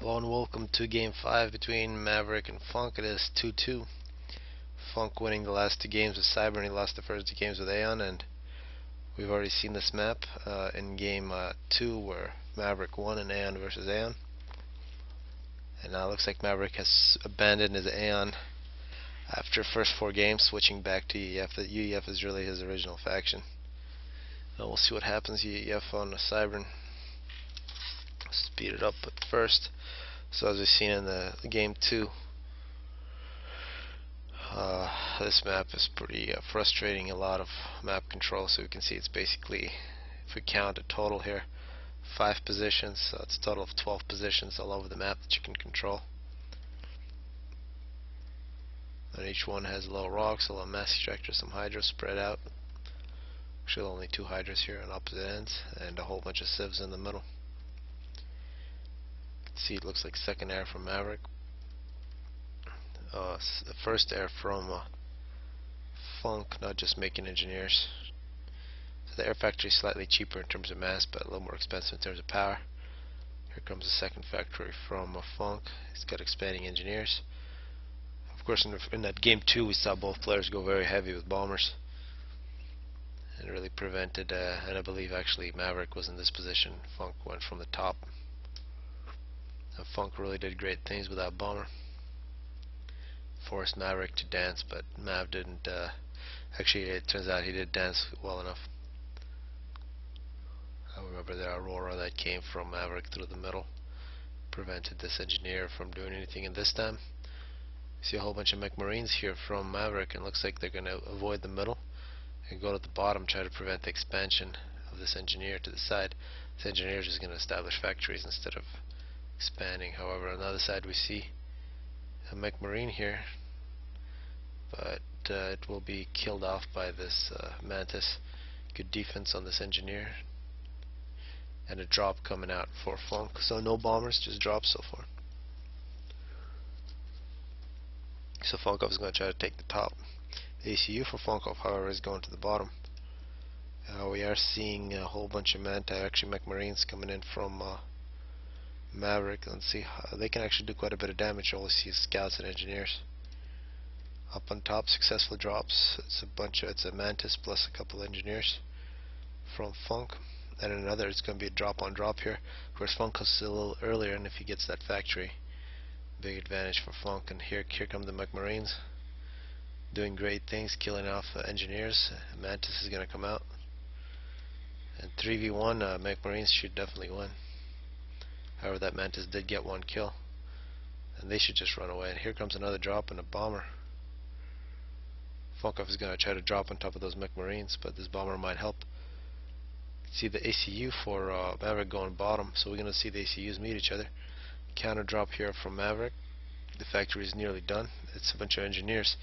Hello and welcome to Game 5 between Maverick and Funk. It is 2-2. Funk winning the last two games with Cyber, and he lost the first two games with Aeon, and we've already seen this map in Game 2 where Maverick won in Aeon versus Aeon. And now it looks like Maverick has abandoned his Aeon after first 4 games, switching back to UEF. The UEF is really his original faction. Now we'll see what happens. UEF on Cyber. Speed it up at first. So as we've seen in the game 2, this map is pretty frustrating. A lot of map control. So we can see it's basically, if we count a total here, 5 positions. So it's a total of 12 positions all over the map that you can control. And each one has little rocks, a little mass extractor, some hydro spread out. Actually only 2 hydros here on opposite ends, and a whole bunch of civs in the middle. See, it looks like second air from Maverick. The first air from Funk, not just making engineers. So the air factory is slightly cheaper in terms of mass, but a little more expensive in terms of power. Here comes the second factory from Funk. He's got expanding engineers. Of course, in that game 2, we saw both players go very heavy with bombers, and really prevented. And I believe actually Maverick was in this position. Funk went from the top. Funk really did great things with that bomber. Forced Maverick to dance, but Mav didn't. Actually, it turns out he did dance well enough. I remember the Aurora that came from Maverick through the middle prevented this engineer from doing anything. And this time, see a whole bunch of mech marines here from Maverick, and it looks like they're going to avoid the middle and go to the bottom, try to prevent the expansion of this engineer to the side. This engineer is just going to establish factories instead of expanding. However, on the other side we see a mech marine here, but it will be killed off by this mantis. Good defense on this engineer, and a drop coming out for Funk. So no bombers, just drops so far. So FunkOff is going to try to take the top. The ACU for FunkOff, however, is going to the bottom. We are seeing a whole bunch of actually mech marines coming in from Maverick. Let's see, they can actually do quite a bit of damage. You only see scouts and engineers. Up on top, successful drops. It's a mantis plus a couple engineers from Funk. And another, it's going to be a drop on drop here. Of course, Funk goes a little earlier, and if he gets that factory, big advantage for Funk. And here come the mech marines, doing great things, killing off engineers. Mantis is going to come out, and 3v1 mech marines should definitely win. However, that mantis did get 1 kill, and they should just run away. And here comes another drop and a bomber. FunkOff is going to try to drop on top of those mech marines, but this bomber might help. See the ACU for Maverick going bottom, so we're going to see the ACUs meet each other. Counter drop here from Maverick. The factory is nearly done. It's a bunch of engineers,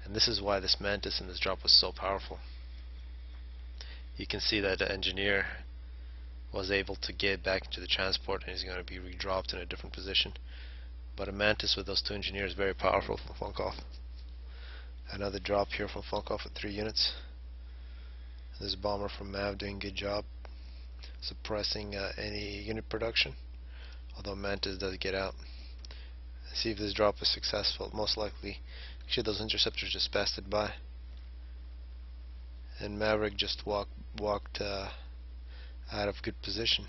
and this is why this mantis and this drop was so powerful. You can see that the engineer was able to get back into the transport, and he's going to be redropped in a different position. But a mantis with those 2 engineers, very powerful for FunkOff. Another drop here from FunkOff with 3 units. This bomber from Mav doing a good job suppressing any unit production, although mantis does get out. Let's see if this drop is successful. Most likely, actually those interceptors just passed it by, and Maverick just walked out of good position.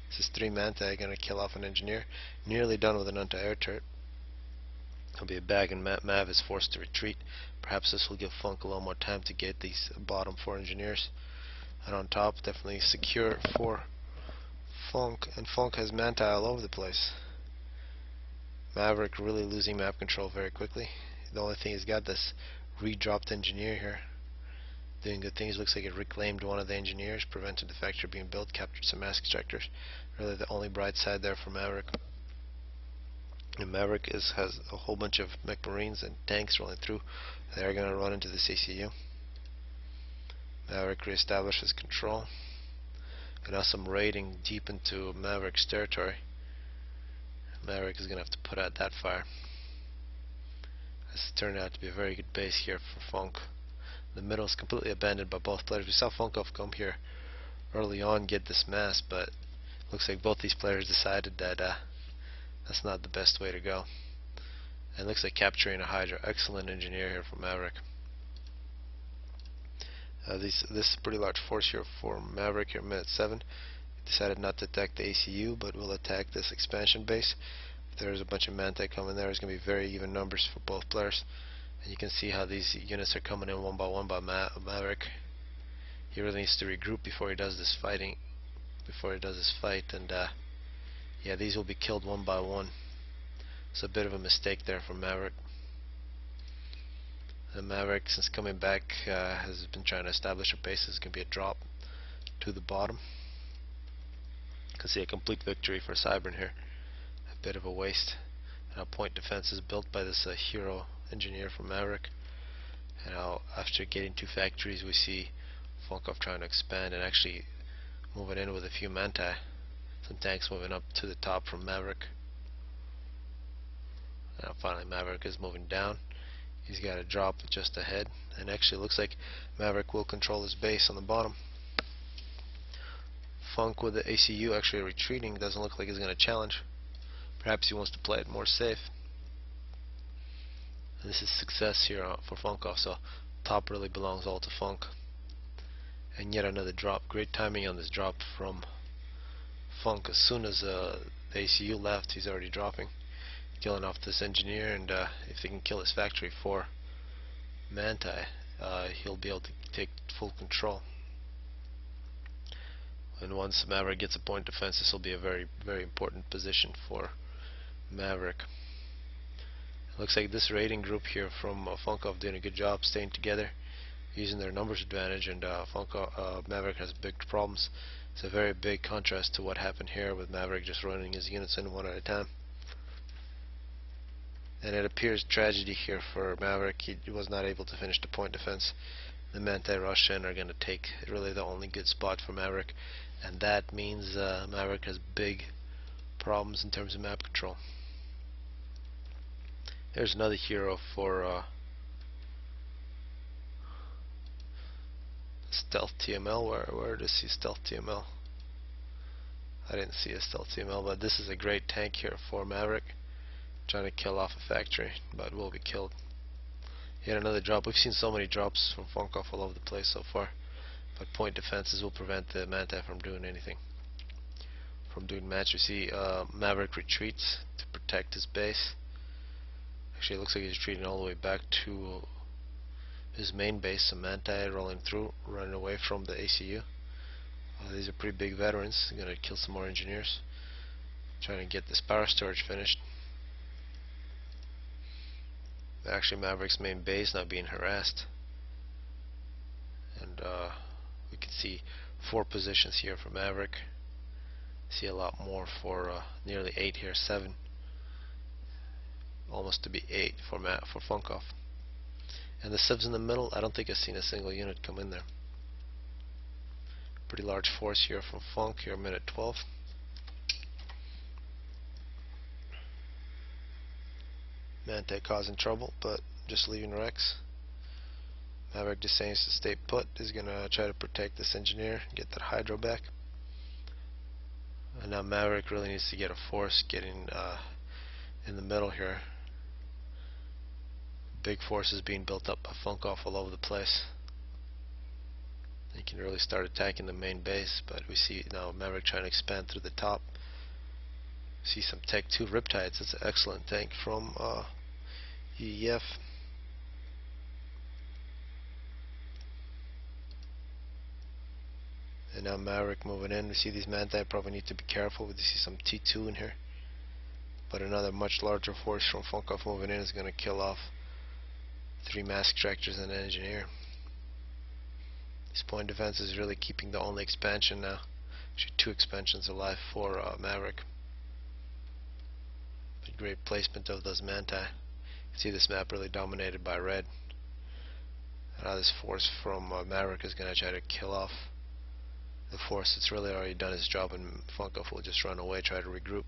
This is 3 Manta going to kill off an engineer. Nearly done with an anti-air turret. There'll be a bag, and Mav is forced to retreat. Perhaps this will give Funk a little more time to get these bottom 4 engineers. And on top, definitely secure for Funk, and Funk has Manta all over the place. Maverick really losing map control very quickly. The only thing, he's got this redropped engineer here, doing good things. Looks like it reclaimed one of the engineers, prevented the factory being built, captured some mass extractors. Really the only bright side there for Maverick. And Maverick has a whole bunch of mech marines and tanks rolling through. They're going to run into this ACU. Maverick reestablishes control. And now some raiding deep into Maverick's territory. Maverick is going to have to put out that fire. This turned out to be a very good base here for Funk. The middle is completely abandoned by both players. We saw FunkOff come here early on, get this mass, but looks like both these players decided that That's not the best way to go. And looks like capturing a Hydra. Excellent engineer here from Maverick. This is a pretty large force here for Maverick here, minute 7. Decided not to attack the ACU, but will attack this expansion base. If there's a bunch of Manti coming there, it's going to be very even numbers for both players. And you can see how these units are coming in one by Maverick. He really needs to regroup before he does this fight. And yeah, these will be killed one by one. It's a bit of a mistake there from Maverick. And Maverick, since coming back, has been trying to establish a base. It's going to be a drop to the bottom. You can see a complete victory for Cybern here. A bit of a waste. And a point defense is built by this hero engineer from Maverick. And now, after getting 2 factories, we see FunkOff trying to expand and actually moving in with a few Manti. Some tanks moving up to the top from Maverick. Now finally Maverick is moving down. He's got a drop just ahead, and actually looks like Maverick will control his base on the bottom. Funk with the ACU actually retreating. Doesn't look like he's going to challenge. Perhaps he wants to play it more safe. And this is success here for FunkOff, so top really belongs all to Funk. And yet another drop. Great timing on this drop from Funk. As soon as the ACU left, he's already dropping, killing off this engineer, and if they can kill his factory for Manti, he'll be able to take full control. And once Maverick gets a point defense, this will be a very, very important position for Maverick. It looks like this raiding group here from FunkOff doing a good job staying together, using their numbers advantage, and Maverick has big problems. It's a very big contrast to what happened here with Maverick just running his units in one at a time. And it appears tragedy here for Maverick. He was not able to finish the point defense. The Manti rush in are going to take really the only good spot for Maverick, and that means Maverick has big problems in terms of map control. There's another hero for Stealth TML. Where does he Stealth TML? I didn't see a Stealth TML, but this is a great tank here for Maverick, trying to kill off a factory, but will be killed. Yet another drop. We've seen so many drops from FunkOff all over the place so far, but point defenses will prevent the Manti from doing anything, from doing match. We see Maverick retreats to protect his base. Actually, it looks like he's retreating all the way back to his main base. Some Manti rolling through, running away from the ACU. These are pretty big veterans. Gonna kill some more engineers, trying to get this power storage finished. Actually, Maverick's main base now being harassed, and we can see 4 positions here for Maverick. See a lot more for nearly 8 here, 7, almost to be 8 for FunkOff. And the subs in the middle, I don't think I've seen a single unit come in there. Pretty large force here from Funk here, minute 12. Manti causing trouble, but just leaving wrecks. Maverick just saying to stay put. Is gonna try to protect this engineer, get that Hydro back. And now Maverick really needs to get a force getting in the middle here. Big forces being built up by FunkOff all over the place. They can really start attacking the main base, but we see now Maverick trying to expand through the top. See some Tech 2 Riptides. That's an excellent tank from EEF. And now Maverick moving in. We see these Manti probably need to be careful. We see some T2 in here, but another much larger force from FunkOff moving in is going to kill off 3 mass extractors and an engineer. This point defense is really keeping the only expansion now. Actually 2 expansions alive for Maverick. But great placement of those Manti. You see this map really dominated by red. Now this force from Maverick is going to try to kill off the force that's really already done its job, and FunkOff will just run away, try to regroup.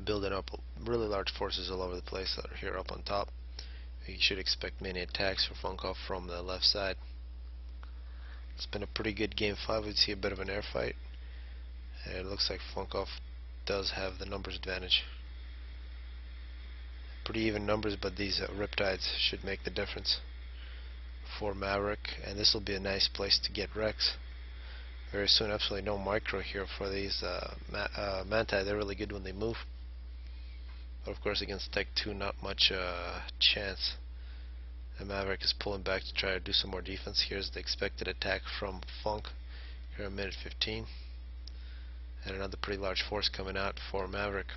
Building up really large forces all over the place that are here up on top. You should expect many attacks for FunkOff from the left side. It's been a pretty good game 5. We'd see a bit of an air fight, and it looks like FunkOff does have the numbers advantage. Pretty even numbers, but these Riptides should make the difference for Maverick, and this will be a nice place to get Rex very soon. Absolutely no micro here for these Manti. They're really good when they move, but of course against Tech 2 not much chance. And Maverick is pulling back to try to do some more defense. Here's the expected attack from Funk here at minute 15, and another pretty large force coming out for Maverick.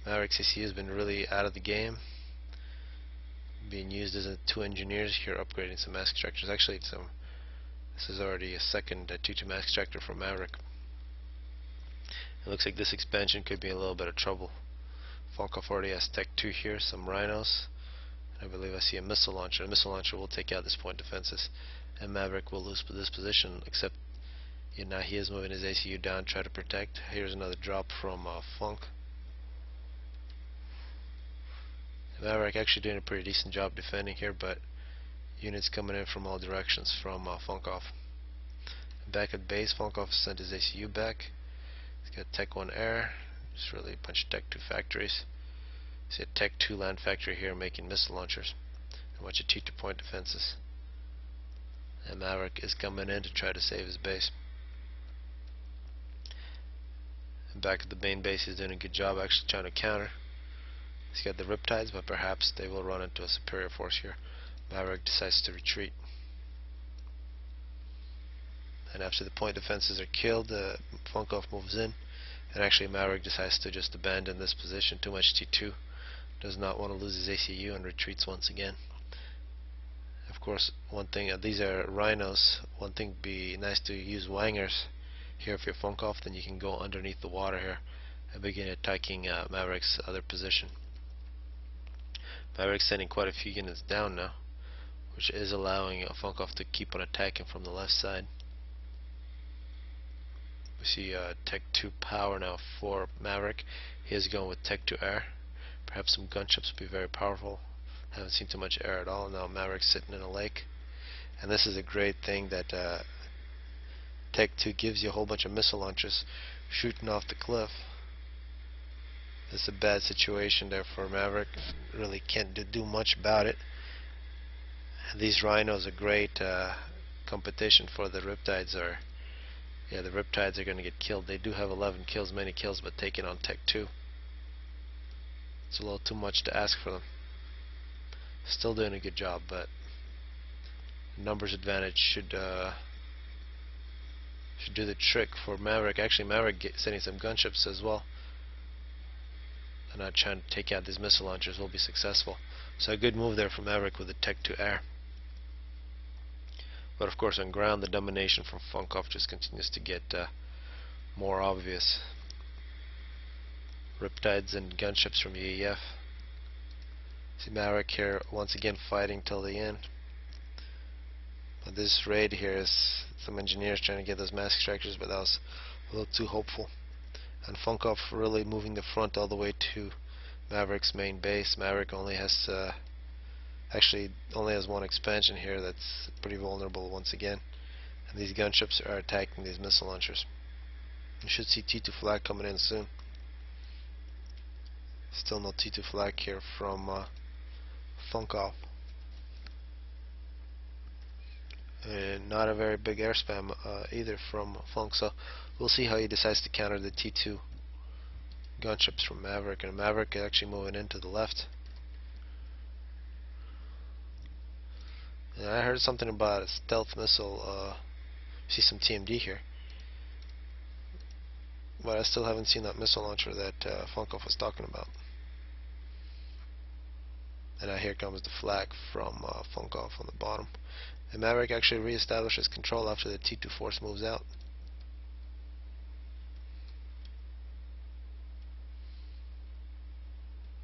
Maverick's CCU has been really out of the game, being used as two engineers here, upgrading some mass extractors. Actually, this is already a second 2-2 mass extractor for Maverick. It looks like this expansion could be a little bit of trouble. FunkOff already has Tech 2 here, some Rhinos. I believe I see a missile launcher. A missile launcher will take out this point defenses, and Maverick will lose this position, except now he is moving his ACU down to try to protect. Here's another drop from Funk. Maverick actually doing a pretty decent job defending here, but units coming in from all directions from FunkOff. Back at base, FunkOff sent his ACU back. He's got Tech 1 Air, just really a bunch of Tech 2 factories. See a Tech 2 land factory here making missile launchers, and a bunch of T2 point defenses. And Maverick is coming in to try to save his base. And back at the main base, he's doing a good job actually trying to counter. He's got the Riptides, but perhaps they will run into a superior force here. Maverick decides to retreat. And after the point defenses are killed, FunkOff moves in, and actually Maverick decides to just abandon this position. Too much T2. Does not want to lose his ACU and retreats once again. Of course, one thing, these are Rhinos. One thing would be nice to use Wangers here if you're FunkOff, then you can go underneath the water here and begin attacking Maverick's other position. Maverick's sending quite a few units down now, which is allowing FunkOff to keep on attacking from the left side. We see Tech 2 power now for Maverick. He is going with Tech 2 air. Perhaps some gunships would be very powerful. Haven't seen too much air at all. Now Maverick's sitting in a lake, and this is a great thing that Tech 2 gives you a whole bunch of missile launchers shooting off the cliff. It's a bad situation there for Maverick. Really can't do much about it. These Rhinos are great competition for the Riptides. The Riptides are going to get killed. They do have 11 kills, many kills, but taking on Tech 2. It's a little too much to ask for them. Still doing a good job, but numbers advantage should do the trick for Maverick. Actually, Maverick sending some gunships as well. They're not trying to take out these missile launchers. Will be successful. So a good move there from Maverick with the Tech 2 air. But of course, on ground, the domination from FunkOff just continues to get more obvious. Riptides and gunships from UEF. See Maverick here once again fighting till the end. But this raid here is some engineers trying to get those mass extractors, but that was a little too hopeful. And FunkOff really moving the front all the way to Maverick's main base. Maverick only has actually only has one expansion here that's pretty vulnerable once again. And these gunships are attacking these missile launchers. You should see T2 flag coming in soon. Still no T2 flag here from FunkOff. And not a very big air spam either from Funk, so we'll see how he decides to counter the T2 gunships from Maverick. And Maverick is actually moving into the left. And I heard something about a stealth missile. See some TMD here, but I still haven't seen that missile launcher that FunkOff was talking about. And now here comes the flag from FunkOff on the bottom. And Maverick actually reestablishes control after the T2 force moves out.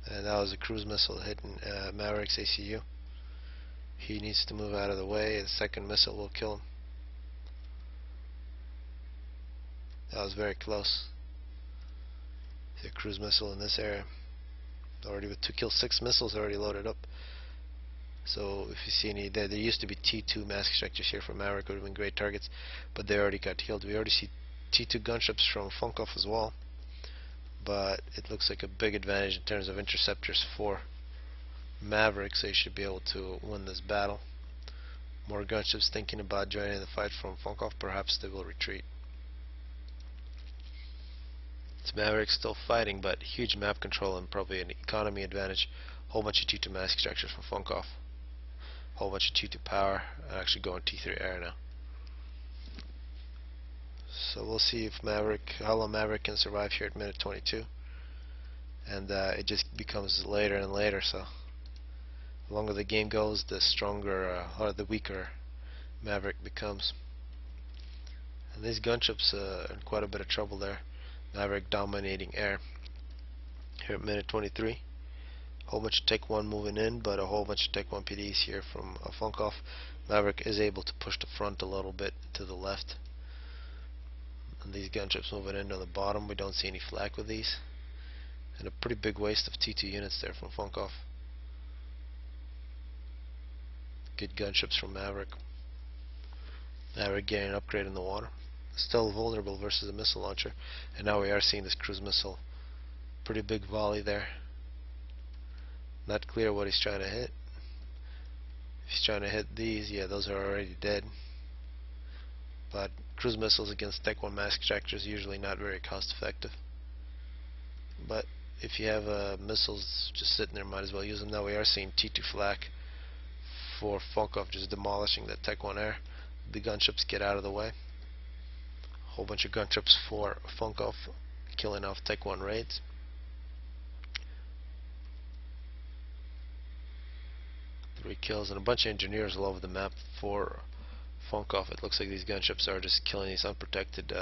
And that was a cruise missile hitting Maverick's ACU. He needs to move out of the way. The second missile will kill him. That was very close. The cruise missile in this area. Already with 2 kills, 6 missiles already loaded up. So if you see any, there used to be T2 mass extractors here from Maverick, would have been great targets, but they already got killed. We already see T2 gunships from FunkOff as well. but it looks like a big advantage in terms of interceptors for Maverick, so he should be able to win this battle. More gunships thinking about joining the fight from FunkOff. Perhaps they will retreat. It's Maverick still fighting, but huge map control and probably an economy advantage. Whole bunch of T2 mass extractors from FunkOff. Whole bunch of T2 power. Actually going T3 air now. So we'll see if how long Maverick can survive here at minute 22. And it just becomes later and later, so the longer the game goes, the stronger or the weaker Maverick becomes. And these gunships are in quite a bit of trouble there. Maverick dominating air here at minute 23. Whole bunch of Tech 1 moving in, but a whole bunch of Tech 1 PDs here from FunkOff. Maverick is able to push the front a little bit to the left. And these gunships moving in on the bottom. We don't see any flak with these. And a pretty big waste of T2 units there from FunkOff. Good gunships from Maverick. Maverick getting an upgrade in the water. Still vulnerable versus a missile launcher. And now we are seeing this cruise missile. Pretty big volley there. Not clear what he's trying to hit. If he's trying to hit these, yeah, those are already dead. But cruise missiles against Tech 1 mass extractors usually not very cost effective. But if you have missiles just sitting there, might as well use them. Now we are seeing T2 flak for FunkOff just demolishing that Tech 1 air. The gunships get out of the way. Whole bunch of gunships for FunkOff killing off Tech 1 raids. Three kills and a bunch of engineers all over the map for FunkOff. It looks like these gunships are just killing these unprotected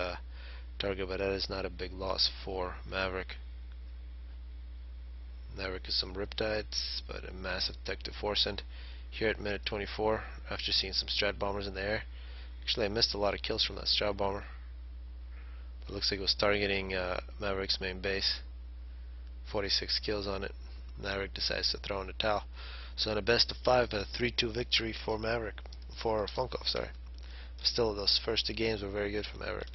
target, but that is not a big loss for Maverick. Maverick is some Riptides, but a massive detective force. And here at minute 24, after seeing some Strat bombers in the air, actually I missed a lot of kills from that Strat bomber. It looks like it was targeting Maverick's main base. 46 kills on it. Maverick decides to throw in the towel. So in a best of 5, a 3-2 victory for FunkOff, sorry. Still, those first two games were very good for Maverick.